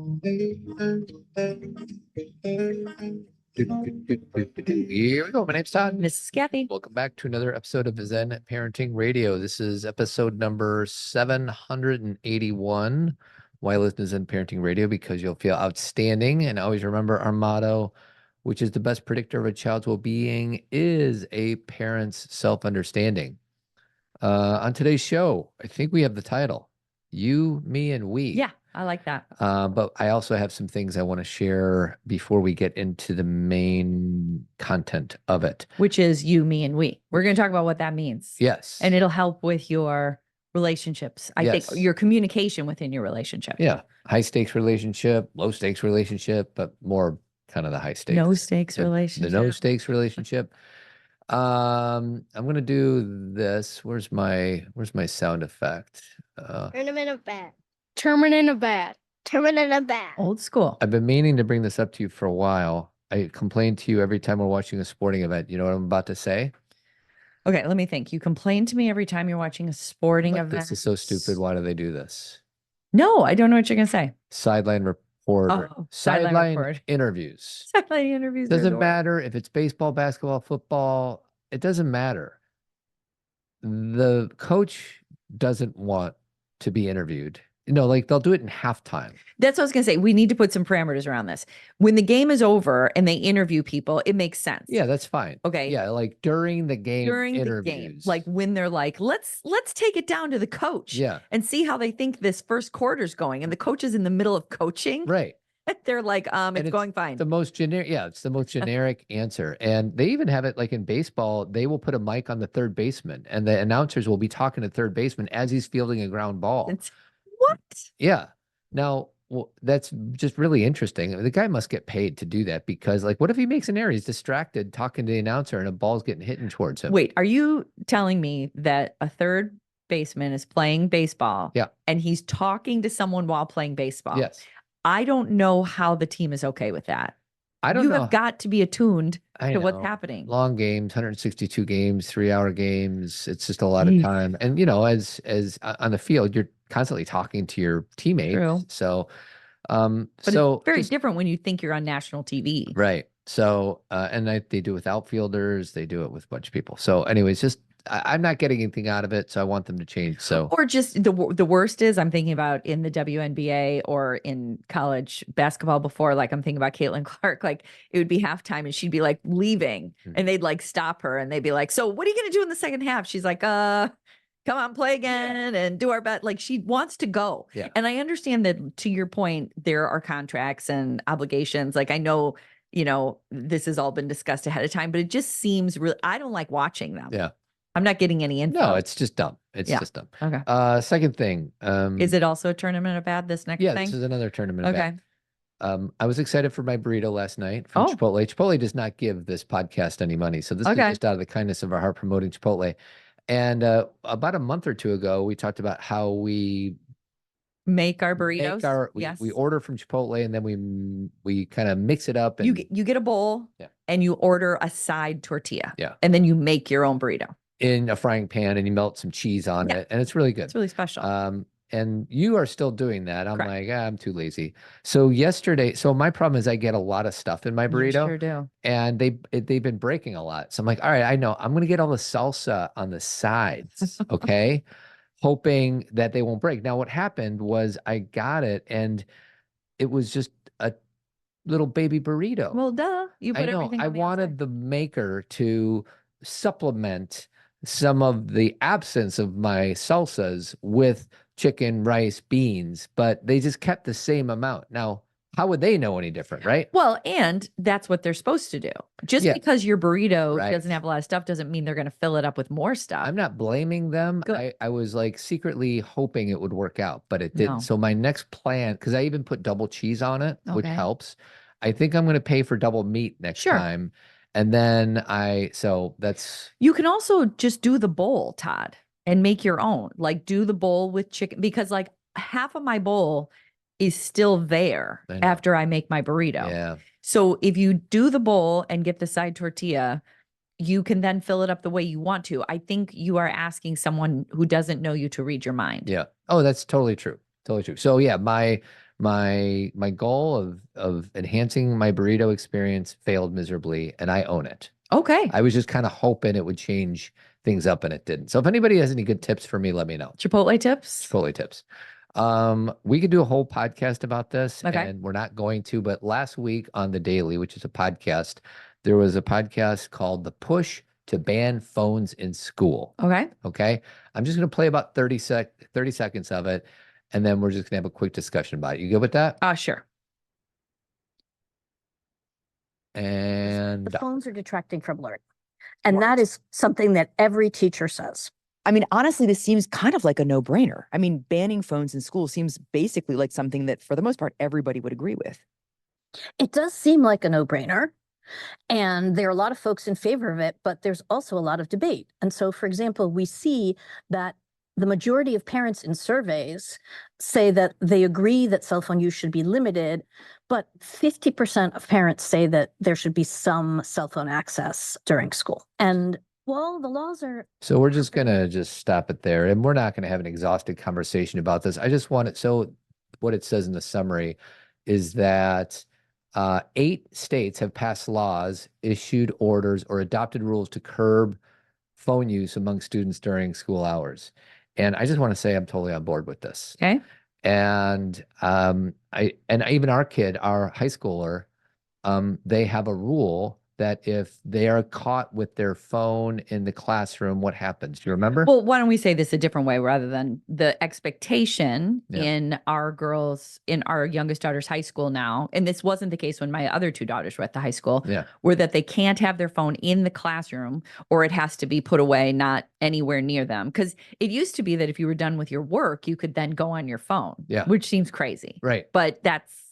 Here we go. My name's Todd. This is Cathy. Welcome back to another episode of Zen Parenting Radio. This is episode number 781. Why listen to Zen Parenting Radio? Because you'll feel outstanding. And always remember our motto, which is the best predictor of a child's well-being is a parent's self-understanding. On today's show, I think we have the title, You, Me, and We. Yeah, I like that. But I also have some things I want to share before we get into the main content of it. Which is you, me, and we. We're going to talk about what that means. Yes. And it'll help with your relationships. I think your communication within your relationship. Yeah. High stakes relationship, low stakes relationship, but more kind of the high stakes. No stakes relationship. The no stakes relationship. I'm going to do this. Where's my sound effect? Tournament of bad. Tournament of bad. Tournament of bad. Old school. I've been meaning to bring this up to you for a while. I complain to you every time we're watching a sporting event. You know what I'm about to say? Okay, let me think. You complain to me every time you're watching a sporting event. This is so stupid. Why do they do this? No, I don't know what you're going to say. Sideline reporter. Oh, sideline report. Interviews. Sideline interviews. Doesn't matter if it's baseball, basketball, football. It doesn't matter. The coach doesn't want to be interviewed. Like they'll do it in halftime. That's what I was going to say. We need to put some parameters around this. When the game is over and they interview people, it makes sense. Yeah, that's fine. Okay. Yeah, like during the game interviews. The game, like when they're like, let's take it down to the coach. Yeah. And see how they think this first quarter's going. And the coach is in the middle of coaching. Right. They're like, it's going fine. The most generic, it's the most generic answer. And they even have it like in baseball, they will put a mic on the third baseman and the announcers will be talking to third baseman as he's fielding a ground ball. What? Yeah. Now, that's just really interesting. The guy must get paid to do that because, like, what if he makes an error? He's distracted talking to the announcer and a ball's getting hit towards him. Wait, are you telling me that a third baseman is playing baseball? Yeah. And he's talking to someone while playing baseball? Yes. I don't know how the team is okay with that. I don't know. You have got to be attuned to what's happening. Long games, 162 games, 3-hour games. It's just a lot of time. And, as on the field, you're constantly talking to your teammates. True. So, but it's very different when you think you're on national TV. Right. So, and they do it with outfielders. They do it with a bunch of people. So anyways, I'm not getting anything out of it. So I want them to change. So, or just the worst is I'm thinking about in the WNBA or in college basketball before, like I'm thinking about Caitlin Clark, like it would be halftime and she'd be like leaving and they'd like stop her and they'd be like, so what are you going to do in the second half? She's like, come on, play again and do our bet. Like she wants to go. Yeah. And I understand that to your point, there are contracts and obligations. Like I know, this has all been discussed ahead of time, but it just seems really, I don't like watching them. Yeah. I'm not getting any info. No, it's just dumb. It's just dumb. Okay. Second thing. Is it also a tournament of bad, this next thing? Yeah, this is another tournament of bad. I was excited for my burrito last night from Chipotle. Chipotle does not give this podcast any money. So this is just out of the kindness of our heart promoting Chipotle. And about a month or two ago, we talked about how we make our burritos. We order from Chipotle and then we kind of mix it up. And you get a bowl and you order a side tortilla. Yeah. And then you make your own burrito. In a frying pan and you melt some cheese on it. And it's really good. It's really special. And you are still doing that. I'm like, I'm too lazy. So my problem is I get a lot of stuff in my burrito. You sure do. And they've been breaking a lot. So I'm like, all right, I know I'm going to get all the salsa on the sides. Okay. Hoping that they won't break. Now, what happened was I got it and it was just a little baby burrito. Well, duh. You put everything on I wanted the maker to supplement some of the absence of my salsas with chicken, rice, beans, but they just kept the same amount. Now, how would they know any different, right? Well, and that's what they're supposed to do. Just because your burrito doesn't have a lot of stuff doesn't mean they're going to fill it up with more stuff. I'm not blaming them. I was like secretly hoping it would work out, but it didn't. So my next plan, because I even put double cheese on it, which helps. I think I'm going to pay for double meat next time. And then you can also just do the bowl, Todd, and make your own. Like do the bowl with chicken, because like half of my bowl is still there after I make my burrito. Yeah. So if you do the bowl and get the side tortilla, you can then fill it up the way you want to. I think you are asking someone who doesn't know you to read your mind. Yeah. Oh, that's totally true. Totally true. So yeah, my My goal of enhancing my burrito experience failed miserably, and I own it. Okay. I was just kind of hoping it would change things up, and it didn't. So if anybody has any good tips for me, let me know. Chipotle tips. Chipotle tips. We could do a whole podcast about this, Okay. and we're not going to, but last week on The Daily, which is a podcast, there was a podcast called The Push to Ban Phones in School. Okay. Okay. I'm just going to play about 30 seconds of it, and then we're just going to have a quick discussion about it. You good with that? Sure. And The phones are detracting from learning. And that is something that every teacher says. I mean, honestly, this seems kind of like a no-brainer. I mean, banning phones in school seems basically like something that, for the most part, everybody would agree with. It does seem like a no-brainer. And there are a lot of folks in favor of it, but there's also a lot of debate. And so, for example, we see that the majority of parents in surveys say that they agree that cell phone use should be limited, but 50% of parents say that there should be some cell phone access during school. And well, the laws are. so we're just going to just stop it there, and we're not going to have an exhaustive conversation about this. I just want it. So what it says in the summary is that 8 states have passed laws, issued orders, or adopted rules to curb phone use among students during school hours. And I just want to say I'm totally on board with this. Okay. And even our kid, our high schooler, they have a rule that if they are caught with their phone in the classroom, what happens? Do you remember? Well, why don't we say this a different way rather than the expectation Yeah. in our youngest daughter's high school now, and this wasn't the case when my other 2 daughters were at the high school, Yeah. were that they can't have their phone in the classroom or it has to be put away, not anywhere near them. Because it used to be that if you were done with your work, you could then go on your phone, Yeah. which seems crazy. Right. But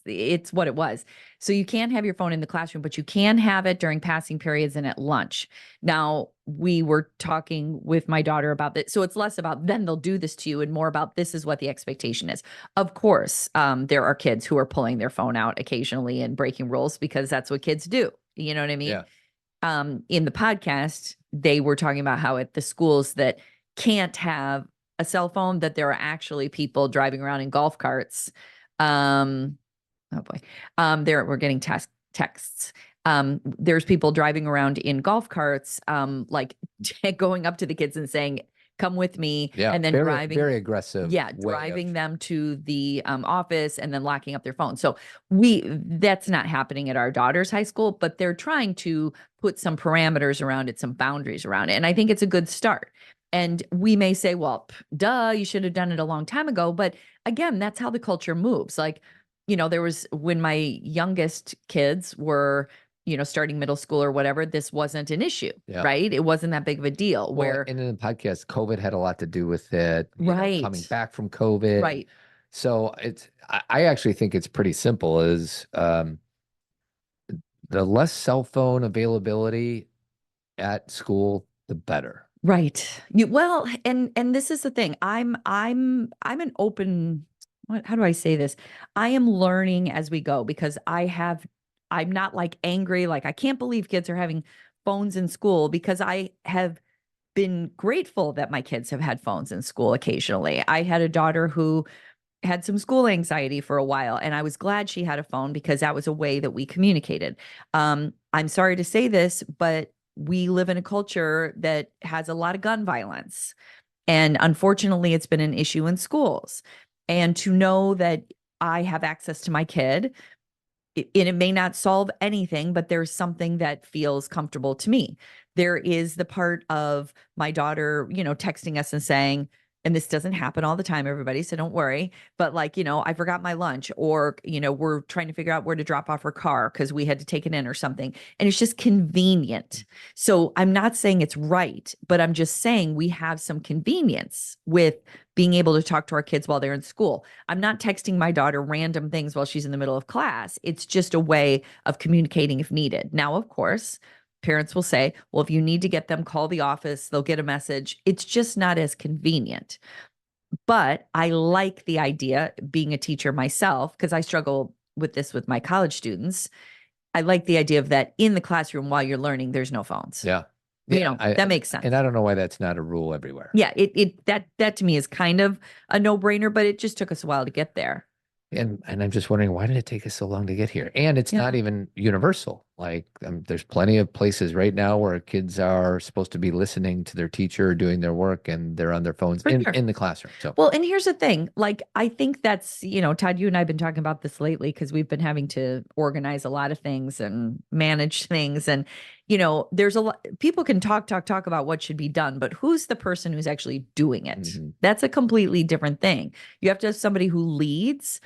it's what it was. So you can't have your phone in the classroom, but you can have it during passing periods and at lunch. Now, we were talking with my daughter about that. So it's less about then they'll do this to you and more about this is what the expectation is. Of course, there are kids who are pulling their phone out occasionally and breaking rules because that's what kids do. You know what I mean? Yeah. In the podcast, they were talking about how at the schools that can't have a cell phone, that there are actually people driving around in golf carts. Oh boy. We're getting texts. There's people driving around in golf carts, like going up to the kids and saying, come with me. Yeah. And then driving. Very aggressive. Yeah. Driving them to the office and then locking up their phone. So that's not happening at our daughter's high school, but they're trying to put some parameters around it, some boundaries around it. And I think it's a good start. And we may say, well, duh, you should have done it a long time ago. But again, that's how the culture moves. Like, there was when my youngest kids were, starting middle school or whatever, this wasn't an issue, Yeah. right? It wasn't that big of a deal. Well, and in the podcast, COVID had a lot to do with it. Right. Coming back from COVID. Right. So I actually think it's pretty simple is the less cell phone availability at school, the better. Right. Well, and this is the thing. I'm an open, how do I say this? I am learning as we go because I'm not like angry, like I can't believe kids are having phones in school because I have been grateful that my kids have had phones in school occasionally. I had a daughter who had some school anxiety for a while, and I was glad she had a phone because that was a way that we communicated. I'm sorry to say this, but we live in a culture that has a lot of gun violence. And unfortunately, it's been an issue in schools. And to know that I have access to my kid, it may not solve anything, but there's something that feels comfortable to me. There is the part of my daughter, texting us and saying, and this doesn't happen all the time, everybody, so don't worry. But like, I forgot my lunch, or, we're trying to figure out where to drop off her car because we had to take it in or something. And it's just convenient. So I'm not saying it's right, but I'm just saying we have some convenience with being able to talk to our kids while they're in school. I'm not texting my daughter random things while she's in the middle of class. It's just a way of communicating if needed. Now, of course, parents will say, well, if you need to get them, call the office, they'll get a message. It's just not as convenient. But I like the idea, being a teacher myself, because I struggle with this with my college students. I like the idea of that in the classroom while you're learning, there's no phones. Yeah. That makes sense. And I don't know why that's not a rule everywhere. Yeah, that to me is kind of a no-brainer, but it just took us a while to get there. And I'm just wondering, why did it take us so long to get here? And it's not even universal. Like there's plenty of places right now where kids are supposed to be listening to their teacher doing their work and they're on their phones For sure. in the classroom. So Well, and here's the thing, like, I think that's, Todd, you and I have been talking about this lately because we've been having to organize a lot of things and manage things. And, there's a lot, people can talk about what should be done, but who's the person who's actually doing it? Mhm. That's a completely different thing. You have to have somebody who leads,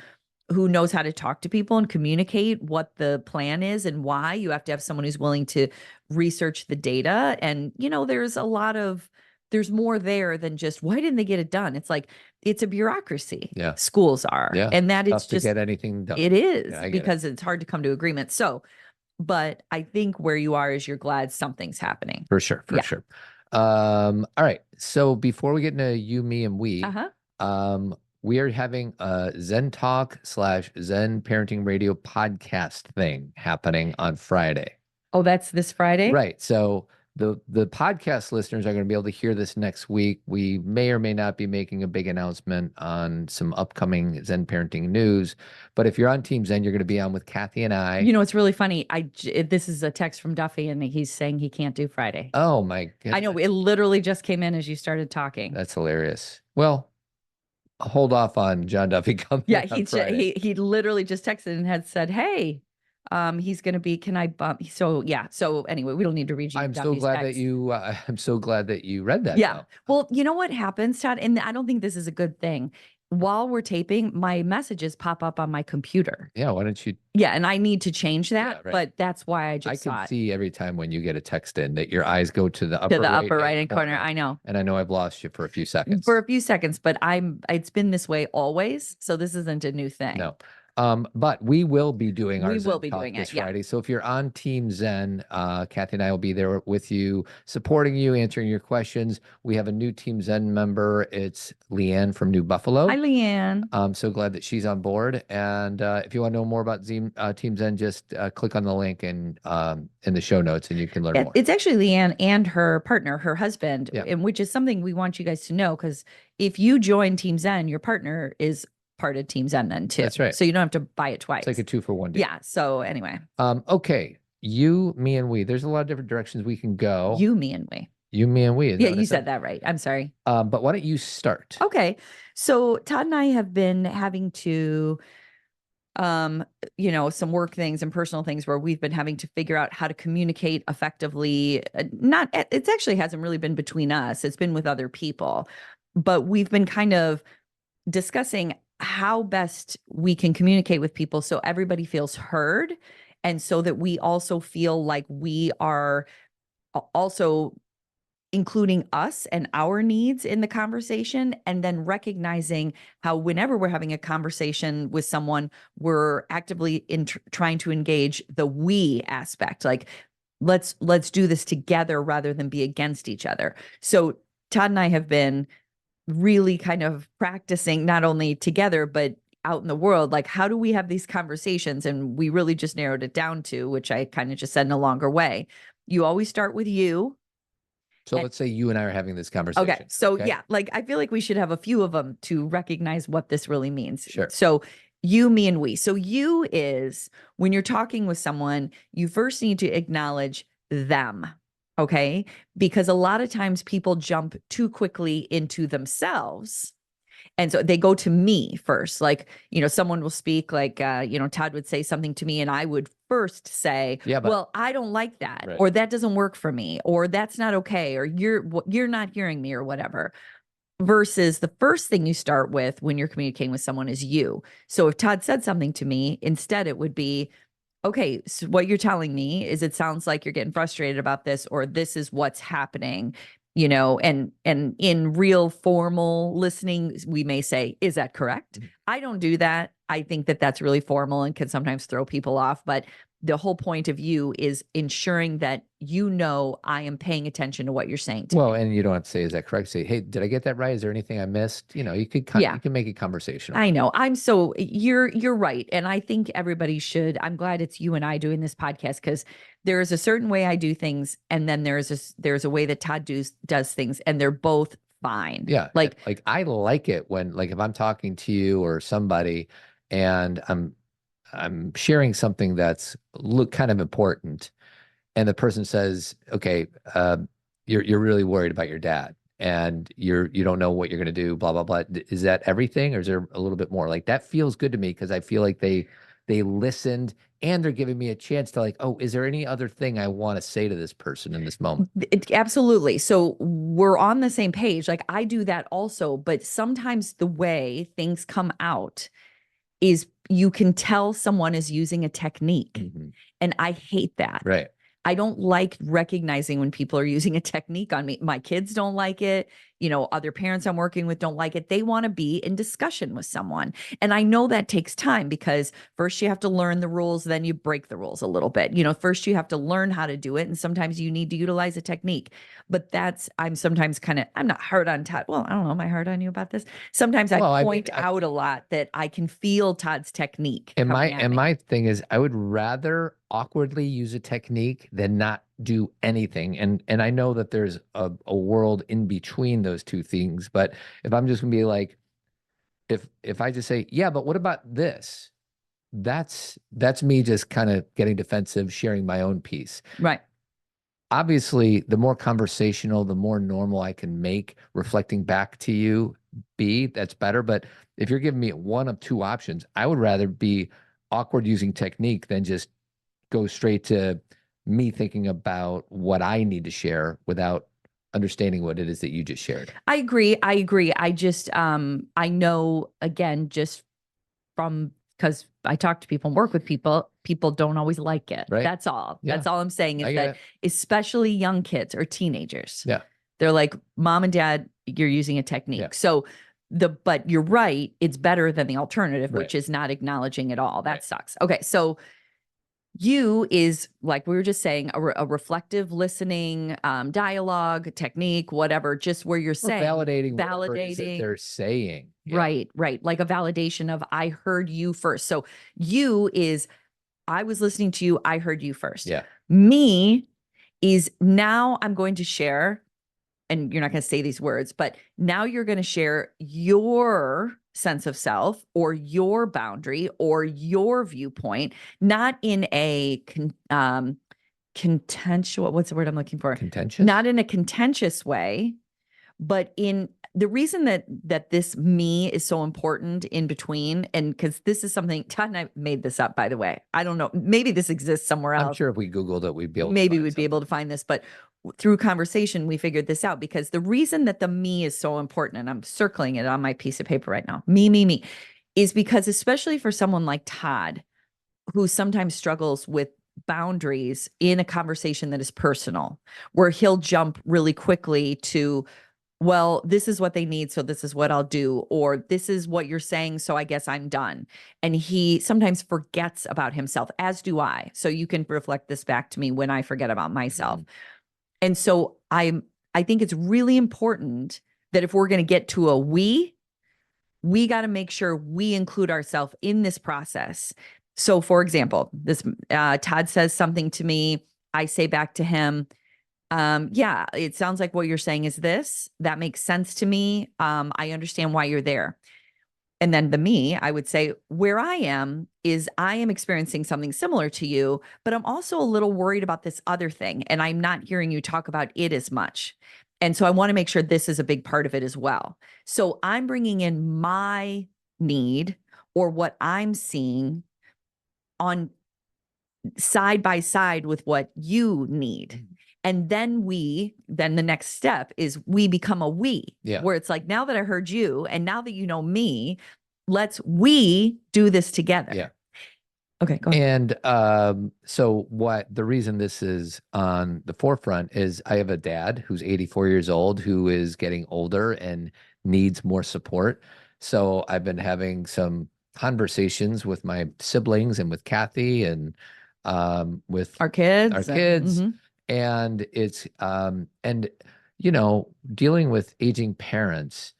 who knows how to talk to people and communicate what the plan is and why. You have to have someone who's willing to research the data. And, there's more there than just, why didn't they get it done? It's like, it's a bureaucracy. Yeah. Schools are. Yeah. And that tough it's to just, get anything done. it is Yeah, I get it. because it's hard to come to agreement. So, but I think where you are is you're glad something's happening. For sure. For Yeah. sure. All right. So before we get into you, me, and we, we are having a Zen Talk / Zen Parenting Radio podcast thing happening on Friday. Oh, that's this Friday? Right. So the podcast listeners are going to be able to hear this next week. We may or may not be making a big announcement on some upcoming Zen parenting news. But if you're on Team Zen, you're going to be on with Cathy and I. It's really funny. This is a text from Duffy and he's saying he can't do Friday. Oh my goodness. I know. It literally just came in as you started talking. That's hilarious. Well, hold off on John Duffy coming. Yeah, on Friday. he literally just texted and had said, "Hey, he's going to be. Can I bump?" So yeah. So anyway, we don't need to read you. I'm so glad that you. I'm so glad that you read that. Yeah. Though. Well, you know what happens, Todd, and I don't think this is a good thing. While we're taping, my messages pop up on my computer. Yeah. Why don't you? Yeah, and I need to change that, Yeah, right. but that's why I just I can see every time when you get a text in that your eyes go to the upper upper right-hand corner. I know. And I know I've lost you for a few seconds. But it's been this way always. So this isn't a new thing. No. But we will be doing our We Zen will be Talk doing this it, yeah. Friday. So if you're on Team Zen, Cathy and I will be there with you, supporting you, answering your questions. We have a new Team Zen member. It's Leanne from New Buffalo. Hi, Leanne. I'm so glad that she's on board. And if you want to know more about Team Zen, just click on the link in the show notes and you can learn more. It's actually Leanne and her partner, her husband, Yeah. and which is something we want you guys to know, because if you join Team Zen, your partner is part of Team Zen then too. That's right. So you don't have to buy it twice. It's like a 2-for-1 deal. Yeah. So anyway. Okay. You, me, and we. There's a lot of different directions we can go. You, me, and we. You, me, and we. Yeah, you said that right. I'm sorry. But why don't you start? Okay. So Todd and I have been having to, some work things and personal things where we've been having to figure out how to communicate effectively. It actually hasn't really been between us. It's been with other people, but we've been kind of discussing how best we can communicate with people so everybody feels heard, and so that we also feel like we are also including us and our needs in the conversation, and then recognizing how whenever we're having a conversation with someone, we're actively trying to engage the we aspect. Like, let's do this together rather than be against each other. So Todd and I have been really kind of practicing, not only together, but out in the world, like, how do we have these conversations? And we really just narrowed it down to, which I kind of just said in a longer way. You always start with you. So let's say you and I are having this conversation. Okay. So yeah, like, I feel like we should have a few of them to recognize what this really means. Sure. So you, me, and we. So you is when you're talking with someone, you first need to acknowledge them. Okay. Because a lot of times people jump too quickly into themselves. And so they go to me first. Like, someone will speak, like, Todd would say something to me and I would first say, yeah, but, well, I don't like that, right. or that doesn't work for me, or that's not okay, or you're not hearing me, or whatever. Versus the first thing you start with when you're communicating with someone is you. So if Todd said something to me, instead it would be, okay, so what you're telling me is it sounds like you're getting frustrated about this, or this is what's happening, and in real formal listening, we may say, is that correct? Mm-hmm. I don't do that. I think that that's really formal and can sometimes throw people off, but the whole point of you is ensuring that I am paying attention to what you're saying to me. And you don't have to say, is that correct? Say, hey, did I get that right? Is there anything I missed? You could you can make it conversational. I know. You're right. And I think everybody should. I'm glad it's you and I doing this podcast, because there is a certain way I do things, and then there's a way that Todd does things, and they're both fine. Yeah. Like I like it when, like, if I'm talking to you or somebody and I'm sharing something that's kind of important, and the person says, "Okay, you're really worried about your dad, and you don't know what you're going to do, blah blah blah." Is that everything, or is there a little bit more? Like, that feels good to me because I feel like they listened, and they're giving me a chance to, like, oh, is there any other thing I want to say to this person in this moment? Absolutely. So we're on the same page. Like, I do that also, but sometimes the way things come out is you can tell someone is using a technique. Mhm. And I hate that. Right. I don't like recognizing when people are using a technique on me. My kids don't like it. Other parents I'm working with don't like it. They want to be in discussion with someone. And I know that takes time because first you have to learn the rules, then you break the rules a little bit. First you have to learn how to do it. And sometimes you need to utilize a technique. But I'm sometimes I'm not hard on Todd. Well, I don't know. Am I hard on you about this? Sometimes Well, I point out a lot that I can feel Todd's technique. And coming at me. my thing is, I would rather awkwardly use a technique than not do anything. And I know that there's a world in between those two things. But if I'm just gonna be like, if I just say, yeah, but what about this? That's me just kind of getting defensive, sharing my own piece. Right. Obviously, the more conversational, the more normal I can make reflecting back to you that's better. But if you're giving me one of two options, I would rather be awkward using technique than just go straight to me thinking about what I need to share without understanding what it is that you just shared. I agree. I just, I know, again, just because I talk to people and work with people don't always like it. Right. That's all. Yeah. That's all I'm saying I is get that it. especially young kids or teenagers. Yeah. They're like, Mom and Dad, you're using a technique. Yeah. So but you're right. It's better than the alternative, Right. which is not acknowledging at all. That Right. sucks. Okay. So you is, like we were just saying, a reflective listening, dialogue, technique, whatever, just where you're Or saying, validating whatever it is that validating. they're saying. Yeah. Right. Like a validation of I heard you first. So you is I was listening to you, I heard you first. Yeah. Me is now I'm going to share, and you're not going to say these words, but now you're going to share your sense of self or your boundary or your viewpoint, not in a contentious, what's the word I'm looking for? Contentious? Not in a contentious way, but in the reason that this me is so important in between, and because this is something, Todd and I made this up, by the way. I don't know. Maybe this exists somewhere else. I'm sure if we Googled it, we'd be able Maybe to we'd be able to find this, but through conversation, we figured this out because the reason that the me is so important, and I'm circling it on my piece of paper right now, me, is because especially for someone like Todd, who sometimes struggles with boundaries in a conversation that is personal, where he'll jump really quickly to, well, this is what they need, so this is what I'll do, or this is what you're saying, so I guess I'm done. And he sometimes forgets about himself, as do I. So you can reflect this back to me when I forget about myself. Mhm. And so I think it's really important that if we're going to get to a we got to make sure we include ourselves in this process. So for example, this Todd says something to me, I say back to him, yeah, it sounds like what you're saying is this. That makes sense to me. I understand why you're there. And then the me, I would say, where I am is I am experiencing something similar to you, but I'm also a little worried about this other thing. And I'm not hearing you talk about it as much. And so I want to make sure this is a big part of it as well. So I'm bringing in my need or what I'm seeing on side by side with what you need. And then the next step is we become a we, Yeah. where it's like, now that I heard you and now that you know me, we do this together. Yeah. Okay, go ahead. And so the reason this is on the forefront is I have a dad who's 84 years old who is getting older and needs more support. So I've been having some conversations with my siblings and with Cathy and with Our kids. Mm-hmm. And it's and dealing with aging parents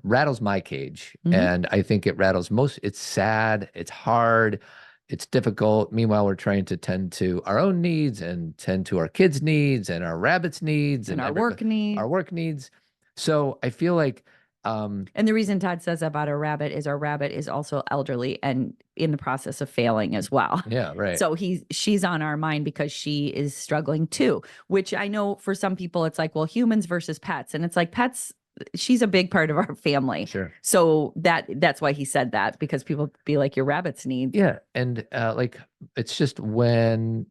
rattles my cage. Mhm. And I think it rattles it's sad, it's hard, it's difficult. Meanwhile, we're trying to tend to our own needs and tend to our kids' needs and our rabbits' needs and our work needs. Our work needs. So I feel like And the reason Todd says about our rabbit is also elderly and in the process of failing as well. Yeah, right. So she's on our mind because she is struggling too, which I know for some people it's like, well, humans versus pets. And it's like pets, she's a big part of our family. Sure. So that's why he said that, because people be like, your rabbits need. Yeah. And like, it's just when,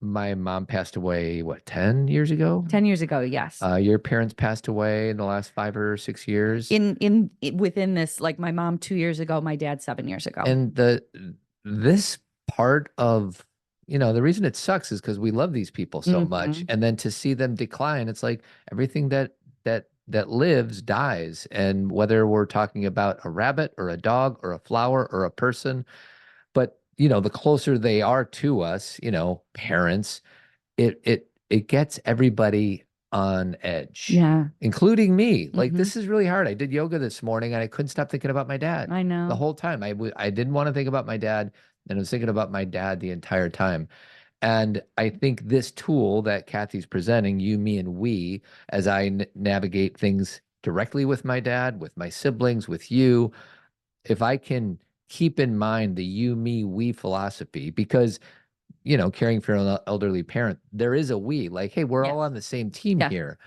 my mom passed away, 10 years ago? 10 years ago, yes. Your parents passed away in the last 5 or 6 years. Within this, like my mom 2 years ago, my dad 7 years ago. And this part of, the reason it sucks is because we love these people so much. And then to see them decline, it's like everything that lives dies. And whether we're talking about a rabbit or a dog or a flower or a person, but the closer they are to us, parents, it gets everybody on edge. Yeah. Including me. Like, this is really hard. I did yoga this morning and I couldn't stop thinking about my dad. I know. The whole time. I didn't want to think about my dad, and I was thinking about my dad the entire time. And I think this tool that Cathy's presenting, you, me, and we, as I navigate things directly with my dad, with my siblings, with you, if I can keep in mind the you, me, we philosophy, because, caring for an elderly parent, there is a we, like, hey, we're all on the same team here.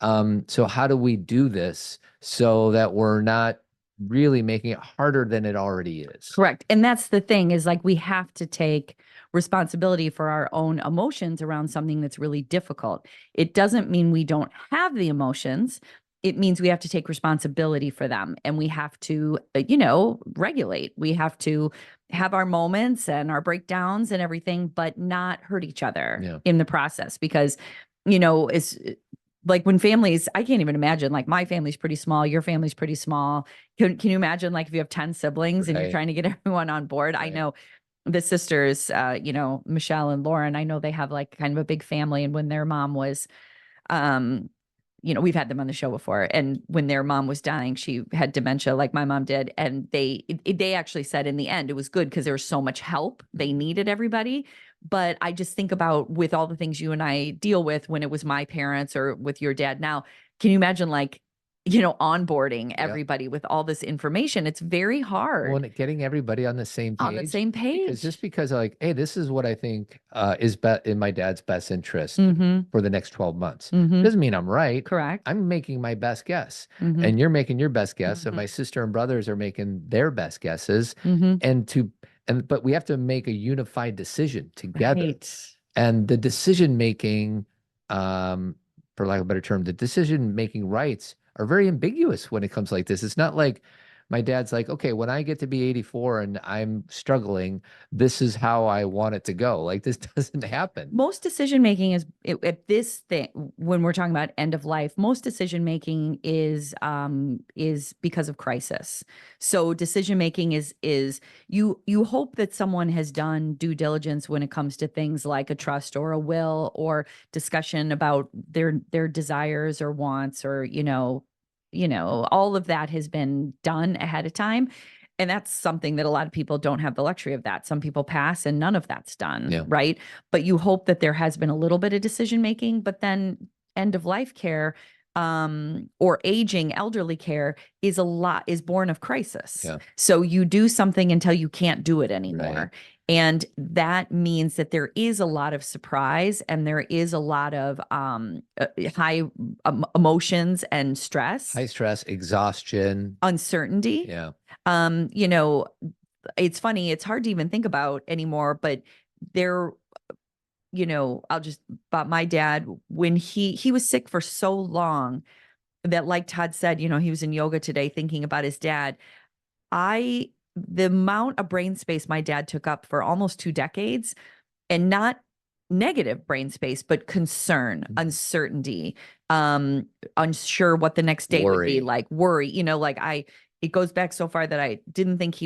So how do we do this so that we're not really making it harder than it already is? Correct. And that's the thing, is like we have to take responsibility for our own emotions around something that's really difficult. It doesn't mean we don't have the emotions. It means we have to take responsibility for them, and we have to, regulate. We have to have our moments and our breakdowns and everything, but not hurt each other in the process. Because, it's like when families, I can't even imagine, like my family's pretty small, your family's pretty small. Can you imagine, like, if you have 10 siblings and you're trying to get everyone on board? I know the sisters, Michelle and Lauren, I know they have like kind of a big family. And when their mom was, we've had them on the show before. And when their mom was dying, she had dementia like my mom did. And they actually said in the end, it was good because there was so much help. They needed everybody. But I just think about, with all the things you and I deal with when it was my parents or with your dad now, can you imagine, like, onboarding everybody with all this information? It's very hard. Well, getting everybody on the same page. On the same page. Because just because, like, hey, this is what I think is in my dad's best interest for the next 12 months. Doesn't mean I'm right. Correct. I'm making my best guess. And you're making your best guess. And my sister and brothers are making their best guesses. But we have to make a unified decision together. Right. And the decision making, for lack of a better term, the decision making rights are very ambiguous when it comes like this. It's not like my dad's like, okay, when I get to be 84 and I'm struggling, this is how I want it to go. Like, this doesn't happen. Most decision making is at this thing, when we're talking about end of life, most decision making is because of crisis. So decision making is you hope that someone has done due diligence when it comes to things like a trust or a will or discussion about their desires or wants, or all of that has been done ahead of time. And that's something that a lot of people don't have the luxury of that. Some people pass and none of that's done, right? But you hope that there has been a little bit of decision making, but then end of life care or aging elderly care is born of crisis. So you do something until you can't do it anymore. Right. And that means that there is a lot of surprise, and there is a lot of high emotions and stress. High stress, exhaustion, uncertainty. Yeah. It's funny, it's hard to even think about anymore, but about my dad, when he was sick for so long that, like Todd said, he was in yoga today thinking about his dad. The amount of brain space my dad took up for almost 2 decades, and not negative brain space, but concern, uncertainty, unsure what the next day would be like, worry, it goes back so far that I didn't think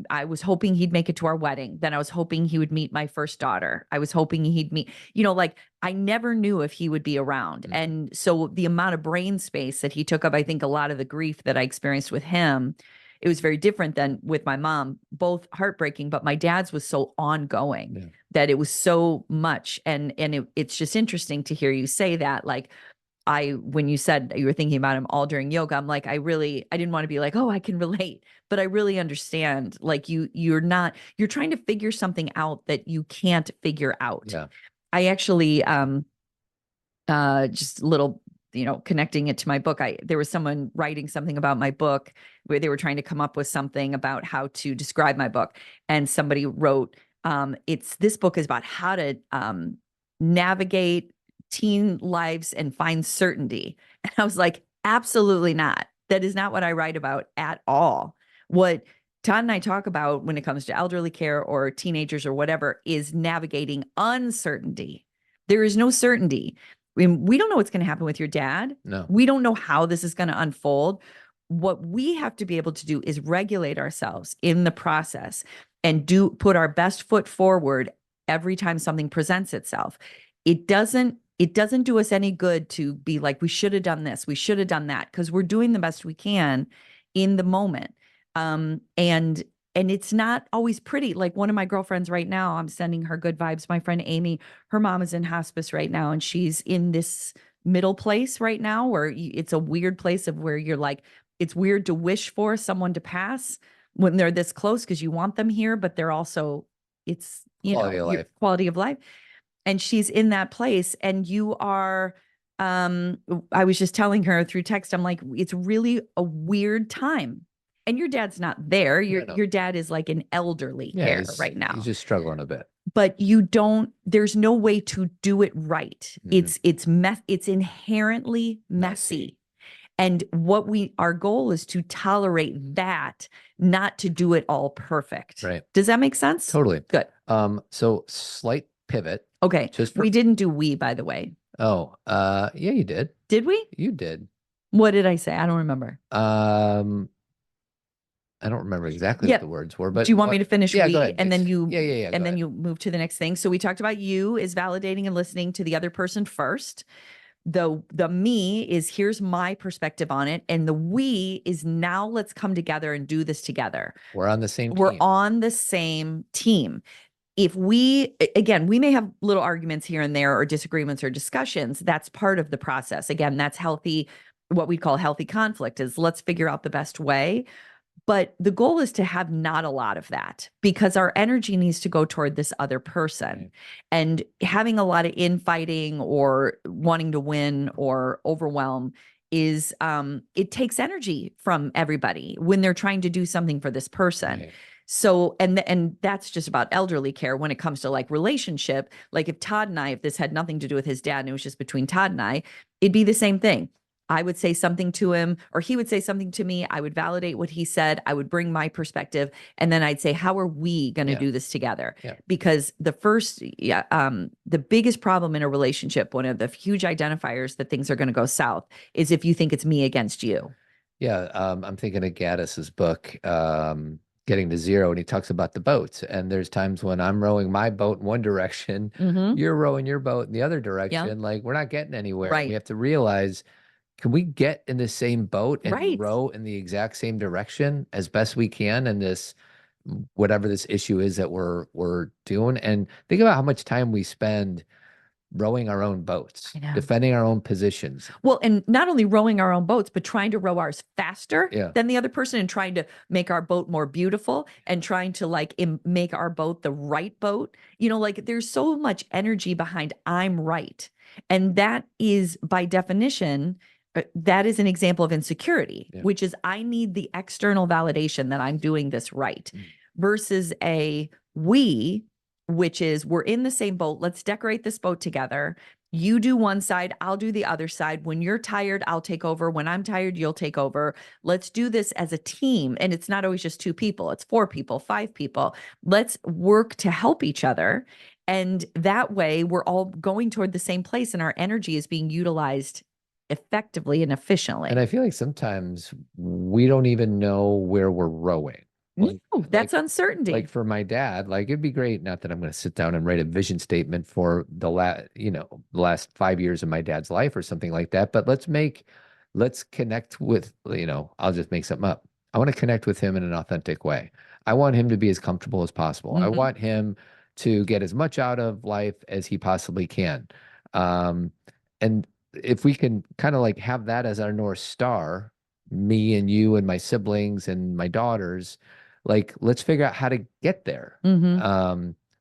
I was hoping he'd make it to our wedding. Then I was hoping he would meet my first daughter. I was hoping he'd meet, I never knew if he would be around. And so the amount of brain space that he took up, I think a lot of the grief that I experienced with him, it was very different than with my mom, both heartbreaking, but my dad's was so ongoing that it was so much. And it's just interesting to hear you say that, like, when you said you were thinking about him all during yoga, I'm like, I didn't want to be like, oh, I can relate, but I really understand. Like you're trying to figure something out that you can't figure out. Yeah. I actually, just a little, connecting it to my book. There was someone writing something about my book where they were trying to come up with something about how to describe my book. And somebody wrote, this book is about how to, navigate teen lives and find certainty. And I was like, absolutely not. That is not what I write about at all. What Todd and I talk about when it comes to elderly care or teenagers or whatever is navigating uncertainty. There is no certainty. We don't know what's going to happen with your dad. No. We don't know how this is going to unfold. What we have to be able to do is regulate ourselves in the process and put our best foot forward every time something presents itself. It doesn't do us any good to be like, we should have done this, we should have done that, because we're doing the best we can in the moment. And it's not always pretty. Like one of my girlfriends right now, I'm sending her good vibes. My friend Amy, her mom is in hospice right now, and she's in this middle place right now where it's a weird place of where you're like, it's weird to wish for someone to pass when they're this close because you want them here, but they're also, it's, Quality of life. Quality of life. And she's in that place, and you are, I was just telling her through text, I'm like, it's really a weird time. And your dad's not there. Your dad is like an elderly care right now. He's just struggling a bit. But there's no way to do it right. Mm-hmm. It's inherently messy. And our goal is to tolerate that, not to do it all perfect. Right. Does that make sense? Totally. Good. So slight pivot. Okay. We didn't do we, by the way. Oh, yeah, you did. Did we? You did. What did I say? I don't remember. I don't remember exactly what the words were, but do you want me to finish? Yeah, we, go ahead. And then you, and then you move to the next thing. So we talked about you is validating and listening to the other person first. The me is here's my perspective on it. And the we is now let's come together and do this together. We're on the same team. We're on the same team. If we may have little arguments here and there or disagreements or discussions. That's part of the process. Again, that's healthy. What we call healthy conflict is let's figure out the best way. But the goal is to have not a lot of that because our energy needs to go toward this other person. Right. And having a lot of infighting or wanting to win or overwhelm is it takes energy from everybody when they're trying to do something for this person. Right. So, and that's just about elderly care when it comes to like relationship. Like if Todd and I, if this had nothing to do with his dad and it was just between Todd and I, it'd be the same thing. I would say something to him or he would say something to me. I would validate what he said. I would bring my perspective. And then I'd say, how are we going to do this together? Yeah. Because the biggest problem in a relationship, one of the huge identifiers that things are going to go south is if you think it's me against you. Yeah. I'm thinking of Gaddis's book, Getting to Zero, and he talks about the boats. And there's times when I'm rowing my boat in one direction, you're rowing your boat in the other direction. Yeah. Like we're not getting anywhere. Right. We have to realize, can we get in the same boat and row in the exact same direction as best we can in this, whatever this issue is that we're doing? And think about how much time we spend rowing our own boats, defending our own positions. Well, and not only rowing our own boats, but trying to row ours faster than the other person and trying to make our boat more beautiful and trying to like make our boat the right boat. Like there's so much energy behind I'm right. And that is by definition, that is an example of insecurity, which is I need the external validation that I'm doing this right versus a we, which is we're in the same boat. Let's decorate this boat together. You do one side, I'll do the other side. When you're tired, I'll take over. When I'm tired, you'll take over. Let's do this as a team. And it's not always just 2 people. It's 4 people, 5 people. Let's work to help each other. And that way we're all going toward the same place and our energy is being utilized effectively and efficiently. And I feel like sometimes we don't even know where we're rowing. That's uncertainty. Like for my dad, like it'd be great. Not that I'm going to sit down and write a vision statement for the last 5 years of my dad's life or something like that. But let's connect with, I'll just make something up. I want to connect with him in an authentic way. I want him to be as comfortable as possible. I want him to get as much out of life as he possibly can. And if we can kind of like have that as our North Star, me and you and my siblings and my daughters, like, let's figure out how to get there.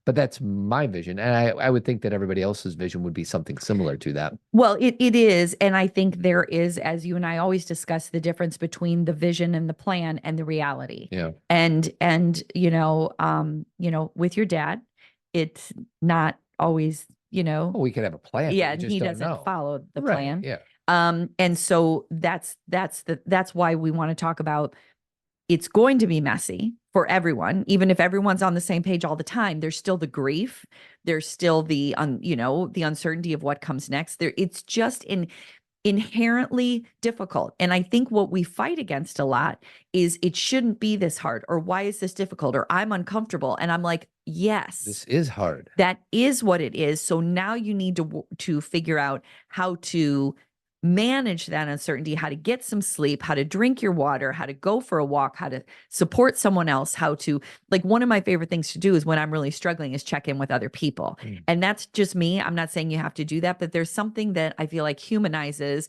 But that's my vision. And I would think that everybody else's vision would be something similar to that. Well, it is. And I think there is, as you and I always discuss, the difference between the vision and the plan and the reality. Yeah. And with your dad, it's not always, Well, we could have a plan. but yeah, we and just he don't doesn't know. follow the Right, plan. Yeah. And so that's why we want to talk about, it's going to be messy for everyone. Even if everyone's on the same page all the time, there's still the grief. There's still the, the uncertainty of what comes next. It's just inherently difficult. And I think what we fight against a lot is it shouldn't be this hard, or why is this difficult, or I'm uncomfortable. And I'm like, yes, This is hard. that is what it is. So now you need to figure out how to manage that uncertainty, how to get some sleep, how to drink your water, how to go for a walk, how to support someone else, how to, like, one of my favorite things to do is when I'm really struggling is check in with other people. And that's just me. I'm not saying you have to do that, but there's something that I feel like humanizes,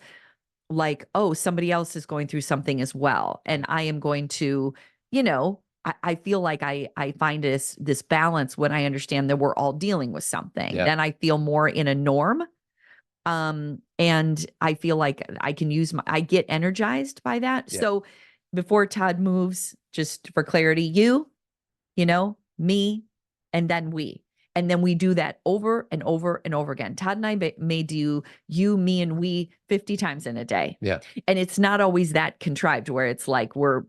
like, oh, somebody else is going through something as well. And I am going to, I feel like I find this balance when I understand that we're all dealing with something. Yeah. Then I feel more in a norm. And I feel like I can I get energized by that. Yeah. So before Todd moves, just for clarity, me, and then we. And then we do that over and over and over again. Todd and I may do you, me, and we 50 times in a day. Yeah. And it's not always that contrived where it's like we're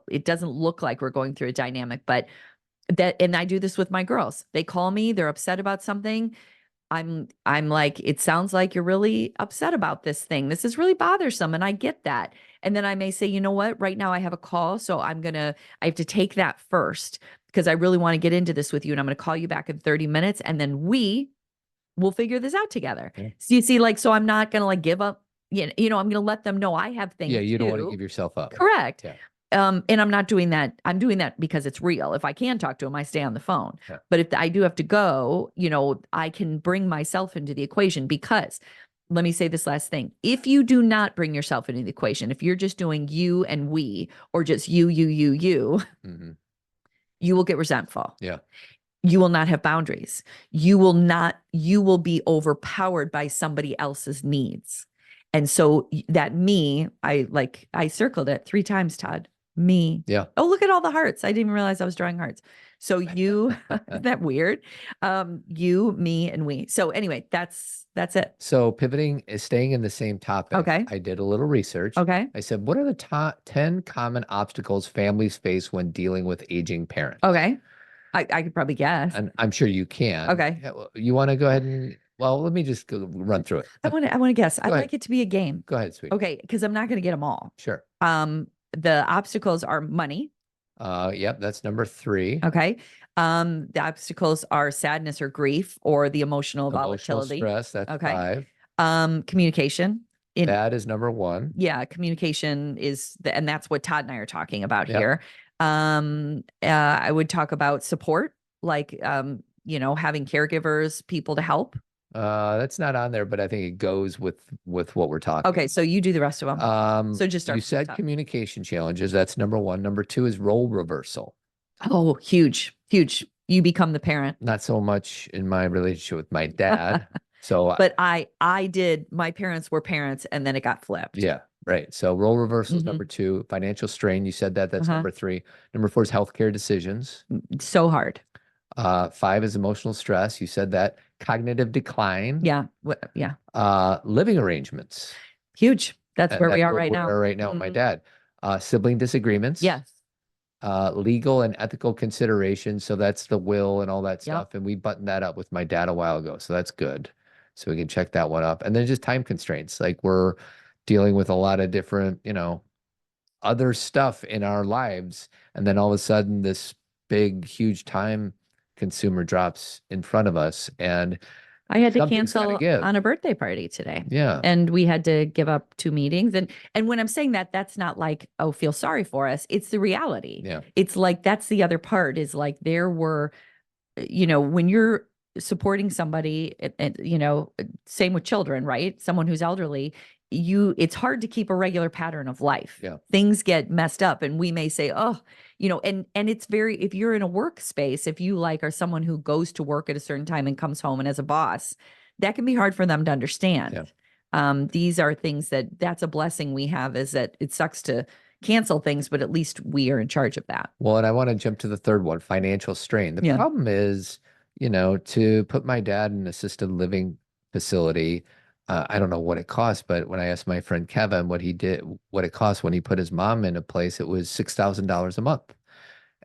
it doesn't look like we're going through a dynamic, but and I do this with my girls. They call me, they're upset about something. I'm like, it sounds like you're really upset about this thing. This is really bothersome. And I get that. And then I may say, you know what, right now I have a call. So I have to take that first because I really want to get into this with you. And I'm going to call you back in 30 minutes. And then we'll figure this out together. Okay. So you see, like, so I'm not going to like give up, I'm going to let them know I have things. Yeah. You don't want to too. give yourself up. Correct. Yeah. And I'm not doing that. I'm doing that because it's real. If I can talk to him, I stay on the phone. Yeah. But if I do have to go, I can bring myself into the equation because let me say this last thing. If you do not bring yourself into the equation, if you're just doing you and we, or just you, Mm-hmm. you will get resentful. Yeah. You will not have boundaries. You will be overpowered by somebody else's needs. And so that me, I circled it 3 times, Todd. Me. Yeah. Oh, look at all the hearts. I didn't even realize I was drawing hearts. So you, isn't that weird? You, me, and we. So anyway, that's it. So pivoting is staying in the same topic. Okay. I did a little research. Okay. I said, what are the top 10 common obstacles families face when dealing with aging parents? Okay. I could probably guess. And I'm sure you can. Okay. Yeah, well, you want to go ahead and, well, let me just go run through it. I want to guess. I'd ahead. like it to be a game. Go ahead, sweetie. Okay. Because I'm not going to get them all. Sure. The obstacles are money. Yep, that's number 3. Okay. The obstacles are sadness or grief or the emotional volatility. Stress, that's Okay. 5. Communication. That is number 1. Yeah, communication is and that's what Todd and I are talking about Yep. here. I would talk about support, like having caregivers, people to help. That's not on there, but I think it goes with what we're talking. Okay, so you do the rest of them. So just start you from the said top. communication challenges. That's number 1. Number 2 is role reversal. Oh, huge. You become the parent. Not so much in my relationship with my dad. So, But I did. My parents were parents, and then it got flipped. yeah, right. So role reversal is Mhm. number 2. Financial strain. You said that. That's Uh-huh. number 3. Number 4 is healthcare decisions. So hard. 5 is emotional stress. You said that. Cognitive decline. Yeah. Yeah. Living arrangements. Huge. That's where we are where right we now. are right now with my Mhm. dad. Sibling disagreements. Yes. Legal and ethical considerations. So that's the will and all that Yep. stuff. And we buttoned that up with my dad a while ago. So that's good. So we can check that one up. And then just time constraints. Like we're dealing with a lot of different, other stuff in our lives. And then all of a sudden this big, huge time consumer drops in front of us. And I had to something's gotta cancel give. on a birthday party today. yeah, And we had to give up 2 meetings. And when I'm saying that, that's not like, oh, feel sorry for us. It's the reality. yeah, It's like, that's the other part is like, there were, when you're supporting somebody, and, you know, same with children, right? Someone who's elderly, it's hard to keep a regular pattern of life. Yeah. Things get messed up, and we may say, oh, you know, and it's very, if you're in a workspace, if you like are someone who goes to work at a certain time and comes home and as a boss, that can be hard for them to understand. Yeah. These are things that's a blessing we have, is that it sucks to cancel things, but at least we are in charge of that. Well, and I want to jump to the third one, financial strain. The Yeah. problem is, you know, to put my dad in an assisted living facility, I don't know what it costs, but when I asked my friend Kevin what it cost when he put his mom in a place, it was $6,000 a month.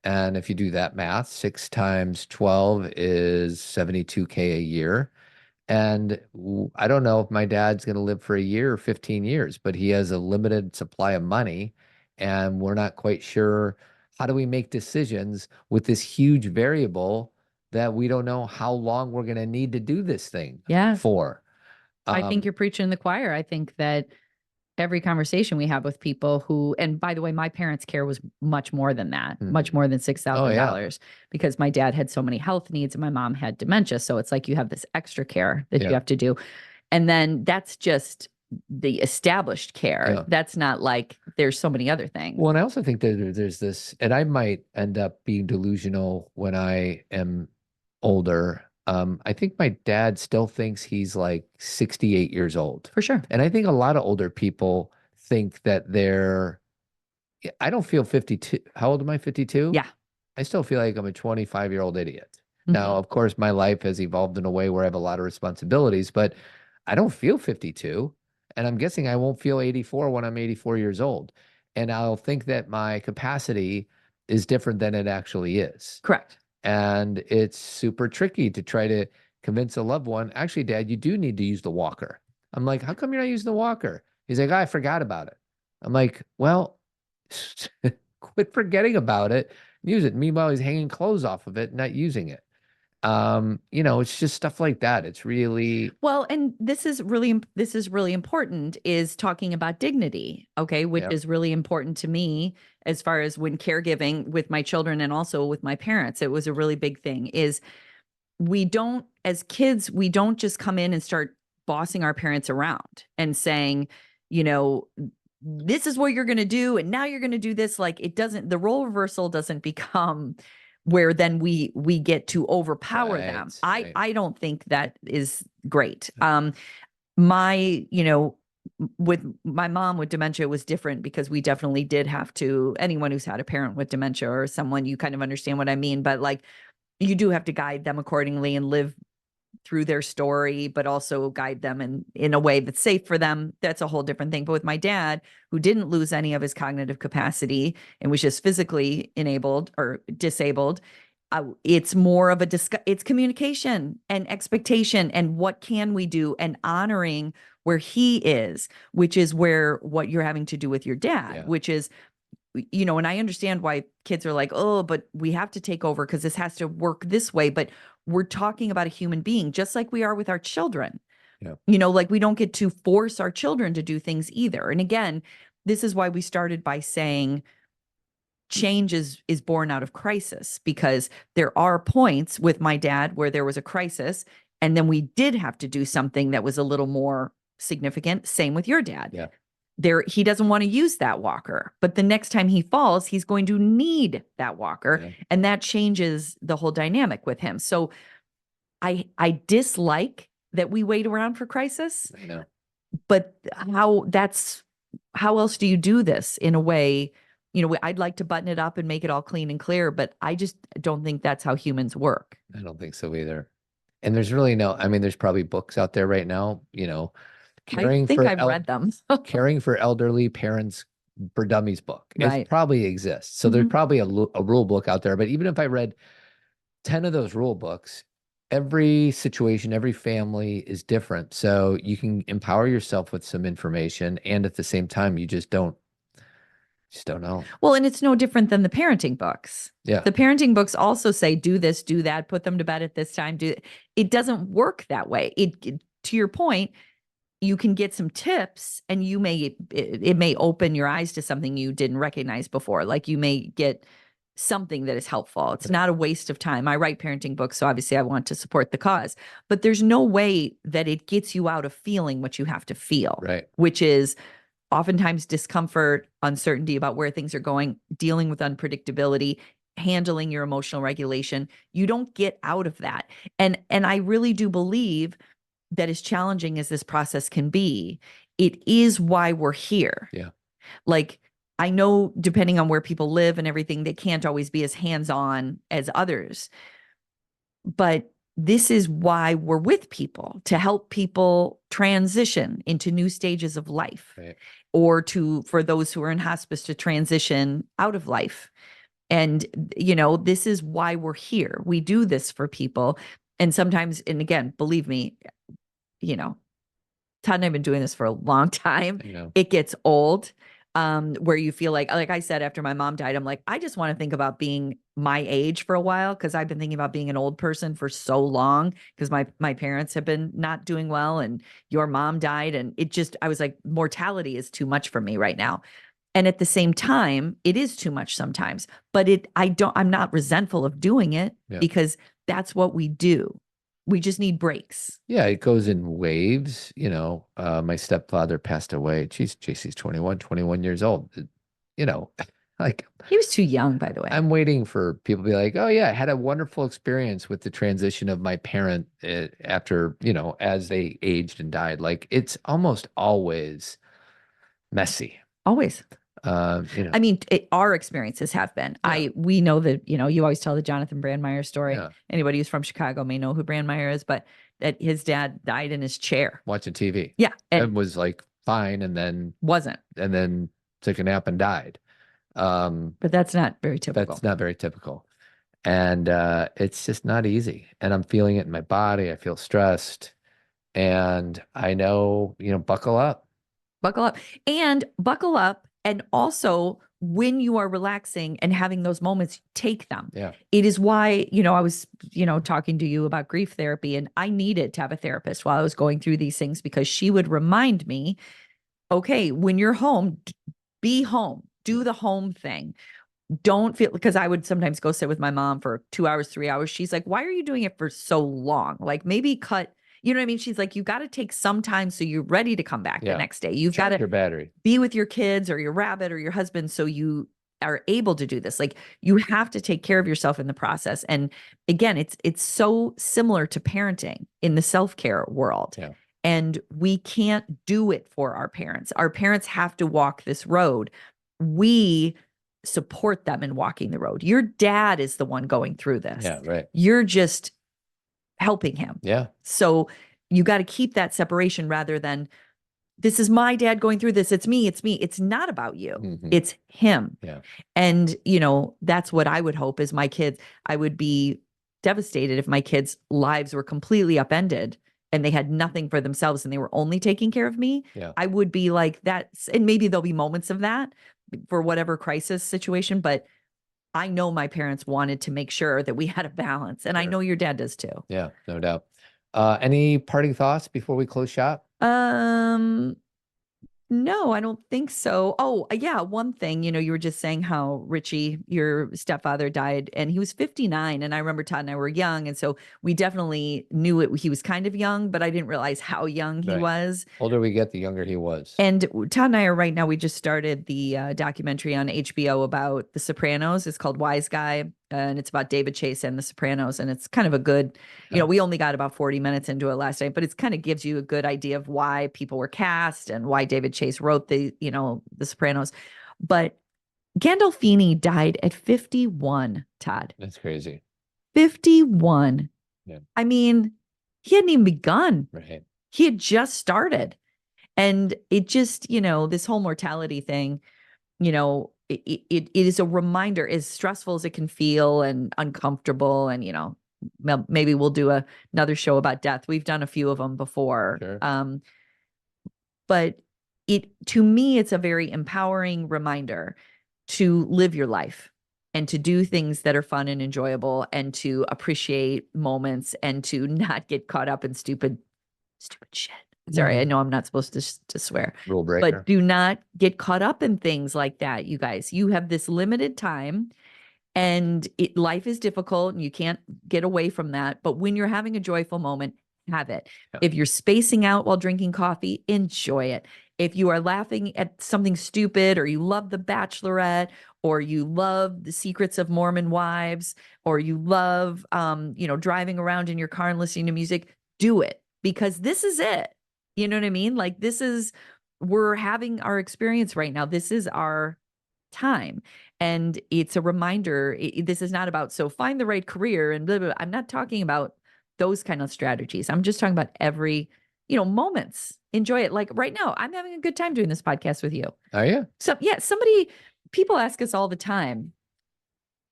And if you do that math, 6 times 12 is $72K a year. And I don't know if my dad's going to live for a year or 15 years, but he has a limited supply of money, and we're not quite sure how do we make decisions with this huge variable that we don't know how long we're going to need to do this thing for. I think you're preaching the choir. I think that every conversation we have with people who, and by the way, my parents' care was much more than that, much more than $6,000, because my dad had so many health needs and my mom had dementia. So it's like you have this extra care that you have to do. And then that's just the established care. Yeah. That's not like there's so many other things. Well, and I also think that there's this, and I might end up being delusional when I am older. I think my dad still thinks he's like 68 years old. For sure. And I think a lot of older people think that I don't feel 52. How old am I? 52? Yeah. I still feel like I'm a 25-year-old idiot. Now, of course, my life has evolved in a way where I have a lot of responsibilities, but I don't feel 52. And I'm guessing I won't feel 84 when I'm 84 years old. And I'll think that my capacity is different than it actually is. Correct. And it's super tricky to try to convince a loved one, actually, Dad, you do need to use the walker. I'm like, how come you're not using the walker? He's like, I forgot about it. I'm like, well, quit forgetting about it. Use it. Meanwhile, he's hanging clothes off of it, not using it. You know, it's just stuff like that. It's really well, and this is really important, is talking about dignity, okay, which is really important to me as far as when caregiving with my children and also with my parents. It was a really big thing. Is as kids, we don't just come in and start bossing our parents around and saying, you know, this is what you're going to do, and now you're going to do this. Like, the role reversal doesn't become where then we get to overpower them. I don't think that is great. With my mom with dementia, it was different because we definitely did have to, anyone who's had a parent with dementia or someone, you kind of understand what I mean, but like, you do have to guide them accordingly and live through their story, but also guide them in a way that's safe for them. That's a whole different thing. But with my dad, who didn't lose any of his cognitive capacity and was just physically enabled or disabled, it's more of it's communication and expectation and what can we do, and honoring where he is, which is what you're having to do with your dad, which is, you know, and I understand why kids are like, oh, but we have to take over because this has to work this way. But we're talking about a human being, just like we are with our children. Yeah. You know, like we don't get to force our children to do things either. And again, this is why we started by saying change is born out of crisis, because there are points with my dad where there was a crisis and then we did have to do something that was a little more significant. Same with your dad. Yeah. He doesn't want to use that walker, but the next time he falls, he's going to need that walker. Yeah. And that changes the whole dynamic with him. So I dislike that we wait around for crisis. I know. But how else do you do this in a way? You know, I'd like to button it up and make it all clean and clear, but I just don't think that's how humans work. I don't think so either. And there's really there's probably books out there right now, you know, I think I've read them. Caring for Elderly Parents for Dummies book. It probably exists. So there's probably a rule book out there. But even if I read 10 of those rule books, every situation, every family is different. So you can empower yourself with some information, and at the same time, you just don't know. Well, and it's no different than the parenting books. Yeah. The parenting books also say, do this, do that, put them to bed at this time. It doesn't work that way. To your point, you can get some tips and it may open your eyes to something you didn't recognize before. Like you may get something that is helpful. It's not a waste of time. I write parenting books, so obviously I want to support the cause, but there's no way that it gets you out of feeling what you have to feel, Right. which is oftentimes discomfort, uncertainty about where things are going, dealing with unpredictability, handling your emotional regulation. You don't get out of that. And I really do believe that as challenging as this process can be, it is why we're here. Yeah. Like, I know depending on where people live and everything, they can't always be as hands-on as others. But this is why we're with people, to help people transition into new stages of life, Right. or for those who are in hospice to transition out of life. And, this is why we're here. We do this for people. And sometimes, and again, believe me, Todd and I have been doing this for a long time. It gets old, where you feel like I said, after my mom died, I'm like, I just want to think about being my age for a while, because I've been thinking about being an old person for so long, because my parents have been not doing well, and your mom died, and I was like, mortality is too much for me right now. And at the same time, it is too much sometimes, but I'm not resentful of doing it, because that's what we do. We just need breaks. Yeah, it goes in waves. My stepfather passed away. Geez, JC's 21 years old. Like, he was too young, by the way. I'm waiting for people to be like, oh yeah, I had a wonderful experience with the transition of my parent after, as they aged and died. Like, it's almost always messy. Always. I mean, our experiences have been. We know that, you always tell the Jonathan Brandmeier story. Yeah. Anybody who's from Chicago may know who Brandmeier is, but that his dad died in his chair watching TV. Yeah. And was like fine, and then wasn't. And then took a nap and died. But that's not very typical. That's not very typical. And it's just not easy. And I'm feeling it in my body. I feel stressed. And I know, buckle up. Buckle up. And buckle up. And also, when you are relaxing and having those moments, take them. Yeah. It is why, I was, talking to you about grief therapy, and I needed to have a therapist while I was going through these things, because she would remind me, okay, when you're home, be home, do the home thing. Don't feel, because I would sometimes go sit with my mom for 2 hours, 3 hours. She's like, why are you doing it for so long? Like, maybe cut. You know what I mean? She's like, you got to take some time so you're ready to come back the next day. You've got to your battery. Be with your kids or your rabbit or your husband, so you are able to do this. Like, you have to take care of yourself in the process. And again, it's so similar to parenting in the self-care world. Yeah. And we can't do it for our parents. Our parents have to walk this road. We support them in walking the road. Your dad is the one going through this. Yeah, right. You're just helping him. Yeah. So you got to keep that separation, rather than, this is my dad going through this. It's me. It's not about you. Mm-hmm. It's him. Yeah. And, that's what I would hope is my kids. I would be devastated if my kids' lives were completely upended and they had nothing for themselves and they were only taking care of me. Yeah. I would be like that. And maybe there'll be moments of that for whatever crisis situation, but I know my parents wanted to make sure that we had a balance, and I know your dad does too. Yeah, no doubt. Any parting thoughts before we close shop? No, I don't think so. Oh, yeah. One thing, you were just saying how Richie, your stepfather, died, and he was 59. And I remember Todd and I were young. And so we definitely knew he was kind of young, but I didn't realize how young he was. Older we get, the younger he was. And Todd and I are right now, we just started the documentary on HBO about The Sopranos. It's called Wise Guy. And it's about David Chase and The Sopranos. And it's kind of a good, we only got about 40 minutes into it last night, but it kind of gives you a good idea of why people were cast and why David Chase wrote The Sopranos. But Gandolfini died at 51, Todd. That's crazy. 51. Yeah. I mean, he hadn't even begun. Right. He had just started. And it just, this whole mortality thing, it is a reminder, as stressful as it can feel and uncomfortable. And, maybe we'll do another show about death. We've done a few of them before. Sure. But to me, it's a very empowering reminder to live your life and to do things that are fun and enjoyable, and to appreciate moments, and to not get caught up in stupid shit. Sorry, I know I'm not supposed to swear. Rule breaker. But do not get caught up in things like that, you guys. You have this limited time. And life is difficult and you can't get away from that. But when you're having a joyful moment, have it. Yeah. If you're spacing out while drinking coffee, enjoy it. If you are laughing at something stupid, or you love The Bachelorette, or you love The Secrets of Mormon Wives, or you love, driving around in your car and listening to music, do it, because this is it. You know what I mean? Like, we're having our experience right now. This is our time. And it's a reminder. This is not about, so find the right career and blah, blah, blah. I'm not talking about those kind of strategies. I'm just talking about every, moments. Enjoy it. Like right now, I'm having a good time doing this podcast with you. Are you? So yeah, people ask us all the time,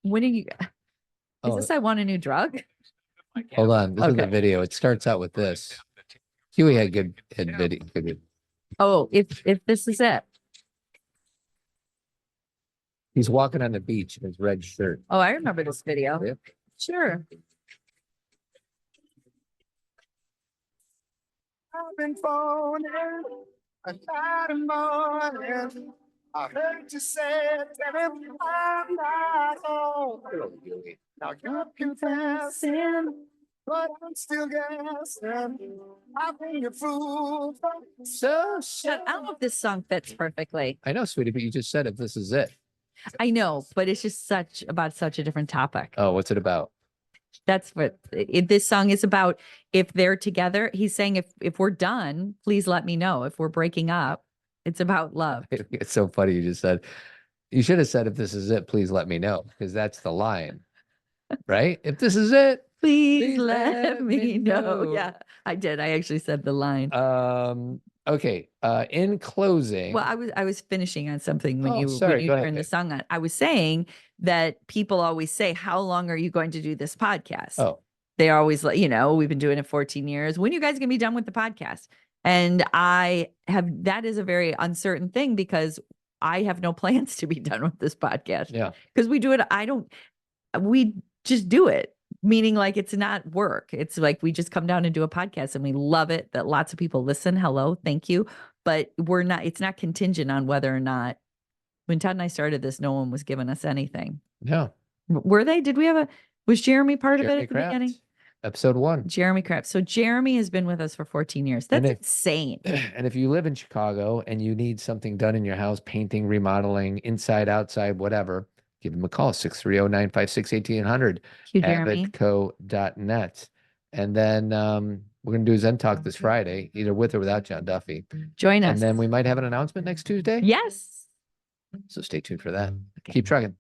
when are you, is this, I want a new drug? Hold on. This is the Okay. video. It starts out with this. Huey had good video. Good. Oh, if this is it. He's walking on the beach in his red shirt. Oh, I remember this video. Yeah. Sure. I've been phoning a night and morning. I heard you say, tell him I'm not home. Now you're confessing, but I'm still guessing. I've been your fool. So I don't know if this song fits perfectly. I know, sweetie, but you just said if this is it. I know, but it's just about such a different topic. Oh, what's it about? That's what this song is about. If they're together, he's saying, if we're done, please let me know. If we're breaking up, it's about love. It's so funny. You just said, you should have said, if this is it, please let me know, because that's the line, right? If this is it, Please let me know. Yeah, I did. I actually said the line. Okay. In closing. Well, I was finishing on something when Oh, you sorry, go ahead, turned the babe. song on. I was saying that people always say, how long are you going to do this podcast? Oh, They always like, we've been doing it 14 years. When are you guys gonna be done with the podcast? And that is a very uncertain thing, because I have no plans to be done with this podcast. yeah. Because we do it. We just do it. Meaning, like, it's not work. It's like we just come down and do a podcast, and we love it that lots of people listen. Hello, thank you. But it's not contingent on whether or not, when Todd and I started this, no one was giving us anything. No. Were they? Was Jeremy part of it Jeremy at the Kraft, beginning? Episode 1. Jeremy Kraft. So Jeremy has been with us for 14 years. That's insane. And if you live in Chicago and you need something done in your house, painting, remodeling, inside, outside, whatever, give him a call, 630-956-1800, Thank you, Jeremy. avidco.net. And then we're going to do Zen Talk this Friday, either with or without John Duffy. Join us. And then we might have an announcement next Tuesday. Yes. So stay tuned for that. Okay. Keep trucking.